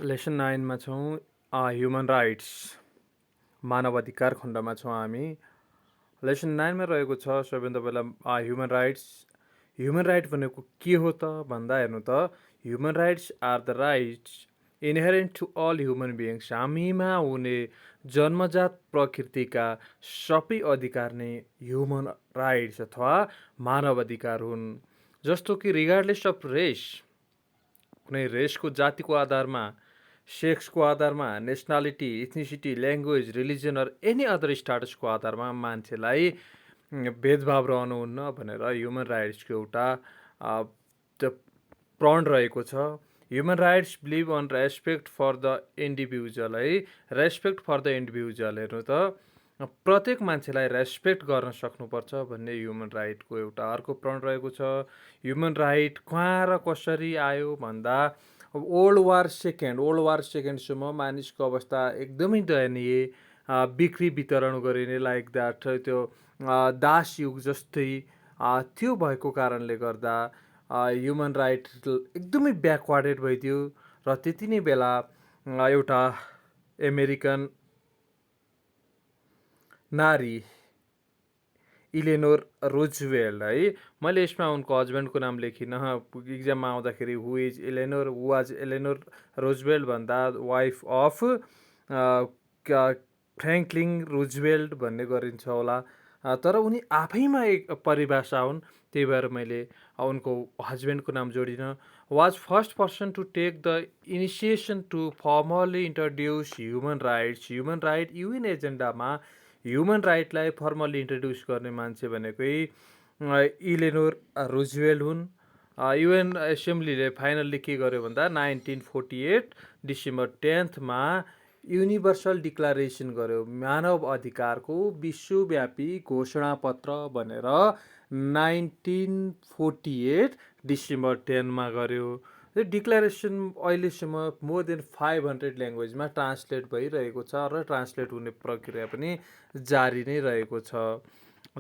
Lesson 9 मा छौँ। Human rights मानव अधिकार खण्डमा छौँ हामी। लेसन 9 मा रहेको छ सबैभन्दा पहिला ह्युमन राइट भनेको के हो त भन्दा हेर्नु त human rights are the rights inherent to all human beings. हामीमा हुने जन्मजात प्रकृतिका सबै अधिकार नै ह्युमन राइट्स अथवा मानव अधिकार हुन्। जस्तो कि रिगार्डलेस अफ रेस, कुनै रेसको जातिको आधारमा, सेक्सको आधारमा, nationality, ethnicity, language, religion or any other स्टाटसको आधारमा मान्छेलाई भेदभाव रहनुहुन्न भनेर ह्युमन राइट्सको एउटा प्रण रहेको छ। Human rights believe on respect for the individual है। रेस्पेक्ट फर द इन्डिभिजुअल हेर्नु त प्रत्येक मान्छेलाई रेस्पेक्ट गर्न सक्नुपर्छ भन्ने ह्युमन राइटको एउटा अर्को प्रण रहेको छ। ह्युमन राइट कहाँ र कसरी आयो भन्दा वर्ल्ड वार सेकेन्डसम्म मानिसको अवस्था एकदमै दयनीय, बिक्री वितरण गरिने लाइक द्याट त्यो दास युग जस्तै त्यो भएको कारणले गर्दा ह्युमन राइट एकदमै ब्याकवार्डेड भइदियो र त्यति नै बेला एउटा अमेरिकन नारी इलेनोर रुजवेल्ट है, मैले यसमा उनको हस्बेन्डको नाम लेखिनँ, इक्जाममा आउँदाखेरि who is Eleanor, who was Eleanor Roosevelt भन्दा वाइफ अफ फ्र्याङ्कलिन रुजवेल्ट भन्ने गरिन्छ होला, तर उनी आफैमा एक परिभाषा हुन्, त्यही भएर मैले उनको हस्बेन्डको नाम जोडिनँ। Was first person to take the initiation to formally introduce human right UN एजेन्डामा ह्युमन राइटलाई फर्मली इन्ट्रोड्युस गर्ने मान्छे भनेकै इलेनोर रुजवेल्ट हुन्। युएन एसेम्ब्लीले फाइनल्ली के गर्यो भन्दा 1948 डिसेम्बर 10मा युनिभर्सल डिक्लारेसन गर्यो, मानव अधिकारको विश्वव्यापी घोषणापत्र भनेर 1948 डिसेम्बर 10मा गर्यो। यो डिक्लेरेसन अहिलेसम्म मोर देन 500 ल्याङ्ग्वेजमा ट्रान्सलेट भइरहेको छ र ट्रान्सलेट हुने प्रक्रिया पनि जारी नै रहेको छ।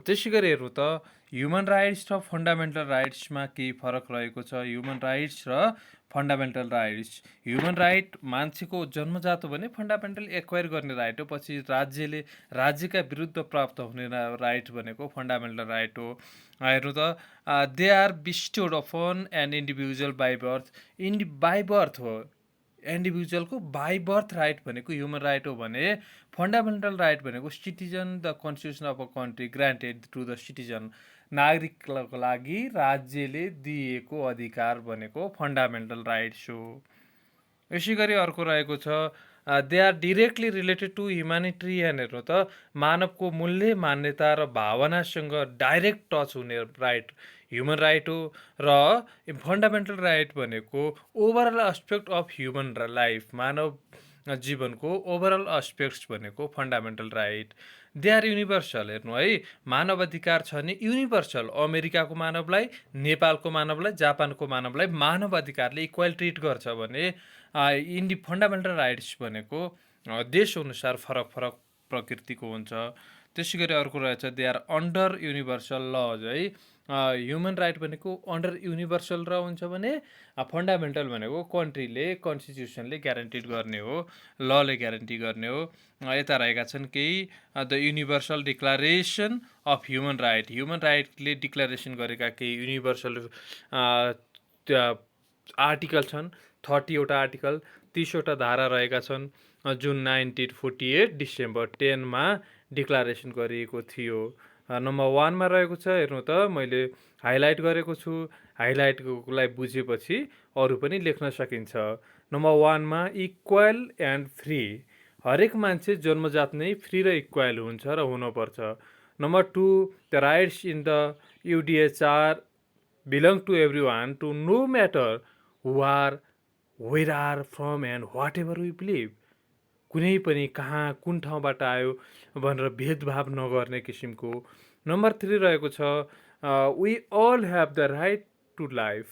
त्यसै गरी हेर्नु त ह्युमन राइट्स र फन्डामेन्टल राइट्समा केही फरक रहेको छ। ह्युमन राइट्स र फन्डामेन्टल राइट्स, ह्युमन राइट मान्छेको जन्मजात हो भने फन्डामेन्टल एक्वायर गर्ने राइट हो, पछि राज्यका विरुद्ध प्राप्त हुने राइट भनेको फन्डामेन्टल राइट हो। हेर्नु त they are bestowed upon an individual by birth हो, इन्डिभिजुअलको बाई बर्थ राइट भनेको ह्युमन राइट हो भने फन्डामेन्टल राइट भनेको citizen the constitution of a country granted to the citizen, नागरिकको लागि राज्यले दिएको अधिकार भनेको फन्डामेन्टल राइट्स हो। यसै गरी अर्को रहेको छ they are directly related to humanitarian. हेर्नु त मानवको मूल्य, मान्यता र भावनासँग डाइरेक्ट टच हुने राइट ह्युमन राइट हो, र फन्डामेन्टल राइट भनेको overall aspect of human life, मानव जीवनको ओभरअल एस्पेक्ट्स भनेको fundamental right. They are universal. हेर्नु है, मानव अधिकार छ भने युनिभर्सल, अमेरिकाको मानवलाई, नेपालको मानवलाई, जापानको मानवलाई मानव अधिकारले इक्वल ट्रिट गर्छ भने फन्डामेन्टल राइट्स भनेको देश अनुसार फरक फरक प्रकृतिको हुन्छ। त्यसै गरी अर्को रहेछ they are under universal laws है। ह्युमन राइट भनेको अन्डर युनिभर्सल र हुन्छ भने फन्डामेन्टल भनेको कन्ट्रीले, कन्स्टिट्युसनले ग्यारेन्टिड गर्ने हो, लले ग्यारेन्टी गर्ने हो। यता रहेका छन् केही the universal declaration of human right, human rightly declaration गरेका केही युनिभर्सल आर्टिकल छन्, 30वटा आर्टिकल, 30वटा धारा रहेका छन्, जुन 1948 डिसेम्बर 10मा डिक्लारेसन गरिएको थियो। नम्बर 1मा रहेको छ, हेर्नु त मैले हाइलाइट गरेको छु, हाइलाइटकोलाई बुझेपछि अरू पनि लेख्न सकिन्छ। नम्बर 1मा इक्वल एन्ड फ्री, हरेक मान्छे जन्मजात नै फ्री र इक्वल हुन्छ र हुनुपर्छ। Number 2 the rights in the UDHR belong to everyone to no matter who are, where are from and whatever we believe, कुनै पनि कहाँ कुन ठाउँबाट आयो भनेर भेदभाव नगर्ने किसिमको। नम्बर 3 रहेको छ we all have the right to life.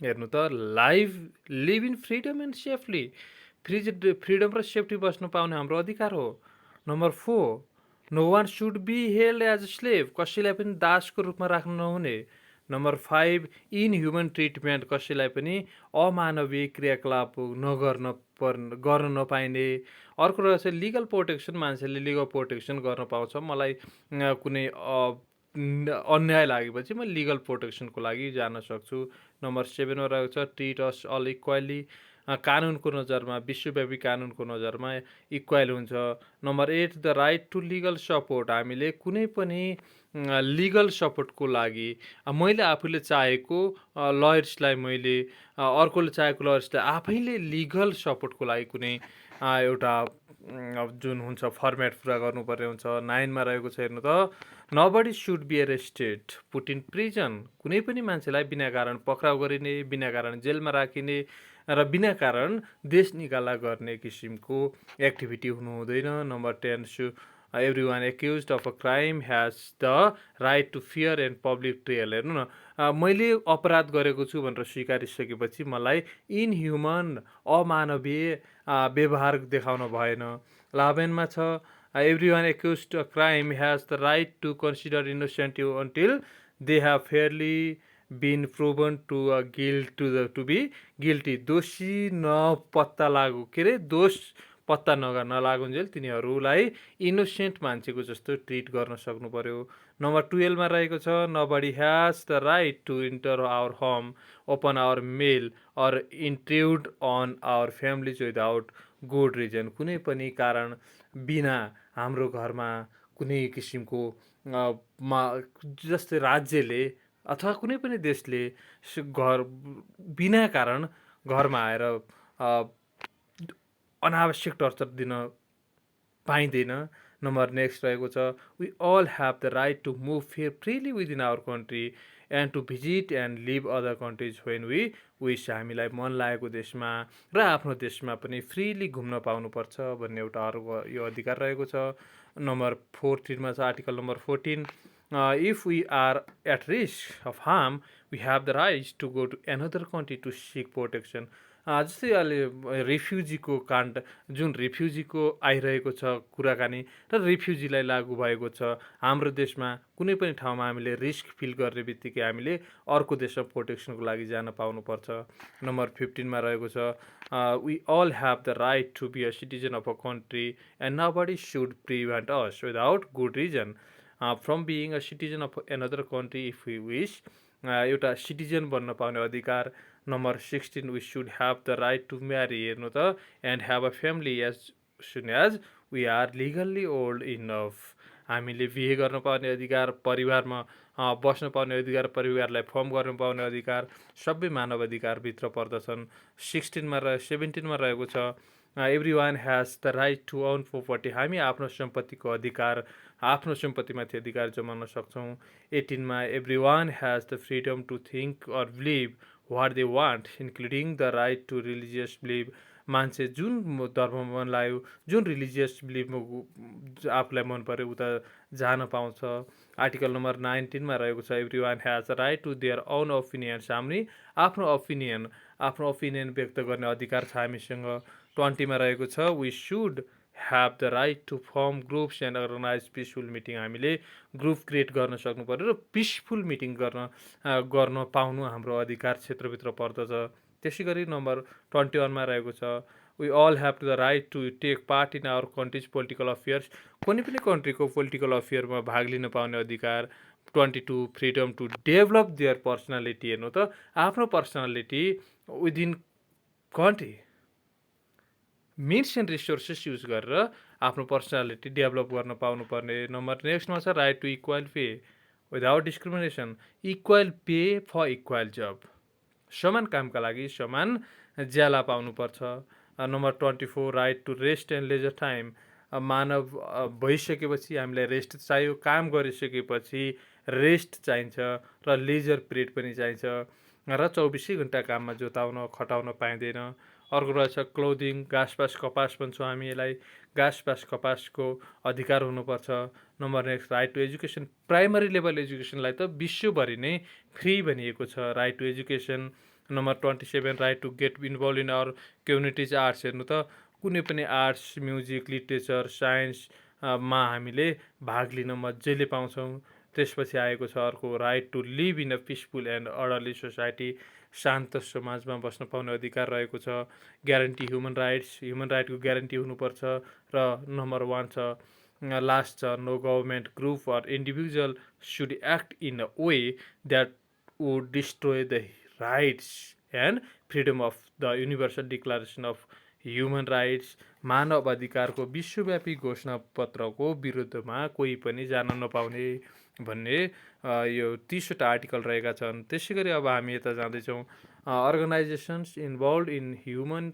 हेर्नु त live in freedom and safely, freedom र सेफ्टी बस्न पाउने हाम्रो अधिकार हो। Number 4 no one should be held as a slave, कसैलाई पनि दासको रूपमा राख्नु नहुने। नम्बर 5 इनह्युमन ट्रिटमेन्ट, कसैलाई पनि अमानवीय क्रियाकलाप गर्न नपाइने। अर्को रहेछ लिगल प्रोटेक्सन, मान्छेले लिगल प्रोटेक्सन गर्न पाउँछ। मलाई कुनै अन्याय लागेपछि म लिगल प्रोटेक्सनको लागि जान सक्छु। नम्बर 7 मा रहेको छ ट्रिट अस अल इक्वली, कानुनको नजरमा, विश्वव्यापी कानुनको नजरमा इक्वल हुन्छ। Number 8 the right to legal support, हामीले कुनै पनि लिगल सपोर्टको लागि मैले आफूले चाहेको लयर्सलाई, मैले अर्कोले चाहेको लयर्सलाई आफैले लिगल सपोर्टको लागि कुनै एउटा जुन हुन्छ फर्मेट पुरा गर्नुपर्ने हुन्छ। 9 मा रहेको छ हेर्नु त, nobody should be arrested put in prison, कुनै पनि मान्छेलाई बिना कारण पक्राउ गरिने, बिना कारण जेलमा राखिने र बिना कारण देश निकाला गर्ने किसिमको एक्टिभिटी हुनु हुँदैन। Number 10 everyone accused of a crime has the right to fear and public trial। हेर्नु न, मैले अपराध गरेको छु भनेर स्वीकारिसकेपछि मलाई इनह्युमन, अमानवीय व्यवहार देखाउन भएन। 11 मा छ everyone accused of crime has the right to consider innocent until they have fairly been proven to be guilty। दोषी नपत्ता लागु, के अरे, दोष पत्ता नलागुन्जेल तिनीहरूलाई इनोसेन्ट मान्छेको जस्तो ट्रिट गर्न सक्नु पर्यो। नम्बर 12 मा रहेको छ nobody has the right to enter our home, open our mail or intrude on our families without good reason, कुनै पनि कारण बिना हाम्रो घरमा कुनै किसिमको जस्तै राज्यले अथवा कुनै पनि देशले घर बिना कारण घरमा आएर अनावश्यक टर्चर दिन पाइँदैन। नम्बर नेक्स्ट रहेको छ we all have the right to move freely within our country and to visit and leave other countries when we wish, हामीलाई मन लागेको देशमा र आफ्नो देशमा पनि फ्रिली घुम्न पाउनुपर्छ भन्ने एउटा यो अधिकार रहेको छ। नम्बर 14 मा छ article number 14 if we are at risk of harm we have the right to go to another country to seek protection. जस्तै अहिले रिफ्युजीको काण्ड, जुन रिफ्युजीको आइरहेको छ कुराकानी र रिफ्युजीलाई लागू भएको छ, हाम्रो देशमा कुनै पनि ठाउँमा हामीले रिस्क फिल गर्ने बित्तिकै हामीले अर्को देशमा प्रोटेक्सनको लागि जान पाउनुपर्छ। नम्बर 15 मा रहेको छ we all have the right to be a citizen of a country and nobody should prevent us without good reason from being a citizen of another country if we wish, एउटा citizen बन्न पाउने अधिकार। Number 16 we should have the right to marry, हेर्नु त, and have a family as soon as we are legally old enough, हामीले बिहे गर्न पाउने अधिकार, परिवारमा बस्न पाउने अधिकार, परिवारलाई फर्म गर्न पाउने अधिकार, सबै मानव अधिकारभित्र पर्दछन्। 17 मा रहेको छ everyone has the right to own property, हामी आफ्नो सम्पत्तिको अधिकार, आफ्नो सम्पत्तिमाथि अधिकार जमाउन सक्छौँ। 18 मा everyone has the freedom to think or believe what they want including the right to religious belief, मान्छे जुन धर्ममा मन लाग्यो, जुन रिलिजियस बिलिभमा आफूलाई मन पर्यो उता जान पाउँछ। आर्टिकल नम्बर 19 मा रहेको छ everyone has the right to their own opinions, हामी आफ्नो ओपिनियन व्यक्त गर्ने अधिकार छ हामीसँग। 20 मा रहेको छ we should have the right to form groups and organise peaceful meeting, हामीले ग्रुप क्रिएट गर्न सक्नु पर्यो र पिसफुल मिटिङ गर्न पाउनु हाम्रो अधिकार क्षेत्रभित्र पर्दछ। त्यसै गरी नम्बर 21 मा रहेको छ we all have the right to take part in our country's political affairs, कुनै पनि कन्ट्रीको पोलिटिकल अफेयरमा भाग लिन पाउने अधिकार। 22 freedom to develop their personality, हेर्नु त, आफ्नो personality within country means and resources use गरेर आफ्नो पर्सनालिटी डेभलप गर्न पाउनुपर्ने। नम्बर नेक्स्टमा छ right to equal pay without discrimination, equal pay for equal job, समान कामका लागि समान ज्याला पाउनुपर्छ। Number 24 right to rest and leisure time, मानव भइसकेपछि हामीलाई रेस्ट चाहियो, काम गरिसकेपछि रेस्ट चाहिन्छ र लेजर पिरियड पनि चाहिन्छ र 24 घन्टा काममा जोताउन खटाउन पाइँदैन। अर्को रहेछ क्लोदिङ, घाँसपास कपास भन्छौँ हामी यसलाई, घाँसपास कपासको अधिकार हुनुपर्छ। Number next right to education, primary level एजुकेसनलाई त विश्वभरि नै फ्री भनिएको छ, right to education. Number 27 right to get involve in our communities arts, हेर्नु त, कुनै पनि आर्ट्स, म्युजिक, लिटरेचर, साइन्समा हामीले भाग लिन मजाले पाउँछौँ। त्यसपछि आएको छ अर्को right to live in a peaceful and orderly society, शान्त समाजमा बस्न पाउने अधिकार रहेको छ। ग्यारेन्टी ह्युमन राइटको ग्यारेन्टी हुनुपर्छ। र नम्बर 1 छ लास्ट छ no government group or individual should act in a way that would destroy the rights and freedom of the universal declaration of human rights. मानव अधिकारको विश्वव्यापी घोषणा पत्रको विरुद्धमा कोही पनि जान नपाउने भन्ने यो 30वटा आर्टिकल रहेका छन्। त्यसै गरी अब हामी यता जाँदैछौँ organisations involve in human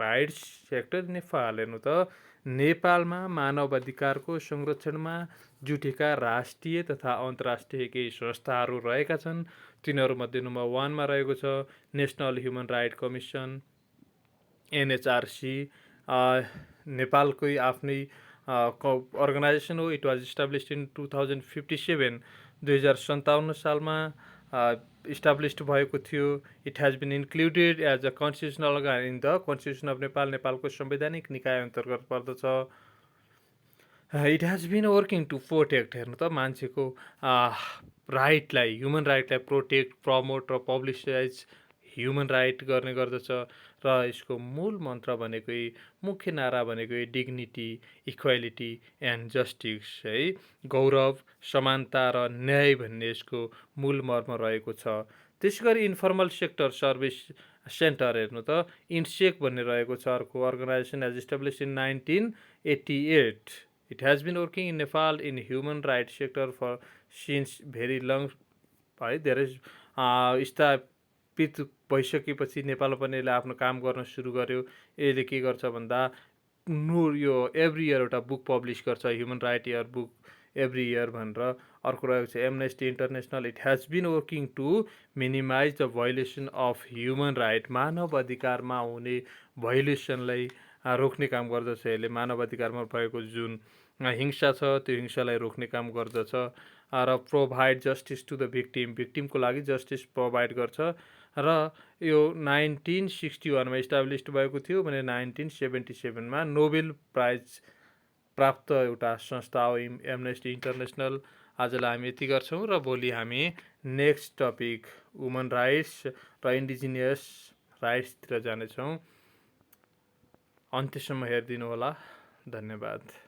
rights sector Nepal. हेर्नु त नेपालमा मानव अधिकारको संरक्षणमा जुटेका राष्ट्रिय तथा अन्तर्राष्ट्रिय केही संस्थाहरू रहेका छन्। तिनीहरूमध्ये नम्बर 1 मा रहेको छ national human right commission NHRC। नेपालकै आफ्नै अर्गनाइजेसन हो। इट वाज इस्टाब्लिस्ड इन 2057 2057 सालमा इस्टाब्लिस्ड भएको थियो। It has been included as a constitutional organ in the constitution of Nepal, नेपालको संवैधानिक निकाय अन्तर्गत पर्दछ। It has been working to protect, हेर्नु त मान्छेको राइटलाई, ह्युमन राइटलाई प्रोटेक्ट, प्रमोट र पब्लिसाइज ह्युमन राइट गर्ने गर्दछ। र यसको मूल मन्त्र भनेकै, मुख्य नारा भनेकै डिग्निटी, इक्वालिटी एन्ड जस्टिस है, गौरव, समानता र न्याय भन्ने यसको मूल मर्म रहेको छ। त्यसै गरी इन्फर्मल सेक्टर सर्भिस सेन्टर हेर्नु त इन्सेक भन्ने रहेको छ अर्को organisation as established in 1988। It has been working in Nepal in human right sector for since very long है, धेरै स्थापित भइसकेपछि नेपालमा पनि यसले आफ्नो काम गर्न सुरु गर्यो। यसले के गर्छ भन्दा यो एभ्री इयर एउटा बुक पब्लिस गर्छ, human right year book every year भनेर। अर्को रहेको छ Amnesty International. It has been working to minimise the violation of human right, मानव अधिकारमा हुने भायोलेसनलाई रोक्ने काम गर्दछ। यसले मानव अधिकारमा भएको जुन हिंसा छ त्यो हिंसालाई रोक्ने काम गर्दछ। र प्रोभाइड जस्टिस टु द भिक्टिमको लागि जस्टिस प्रोभाइड गर्छ। र यो 1961 मा इस्टाब्लिस्ड भएको थियो भने 1977 मा नोबेल प्राइज प्राप्त एउटा संस्था हो एमनेस्टी इन्टरनेसनल। आजलाई हामी यति गर्छौँ र भोलि हामी नेक्स्ट टपिक वुमन राइट्स र इन्डिजिनियस राइट्सतिर जानेछौँ। अन्त्यसम्म हेरिदिनु होला। धन्यवाद।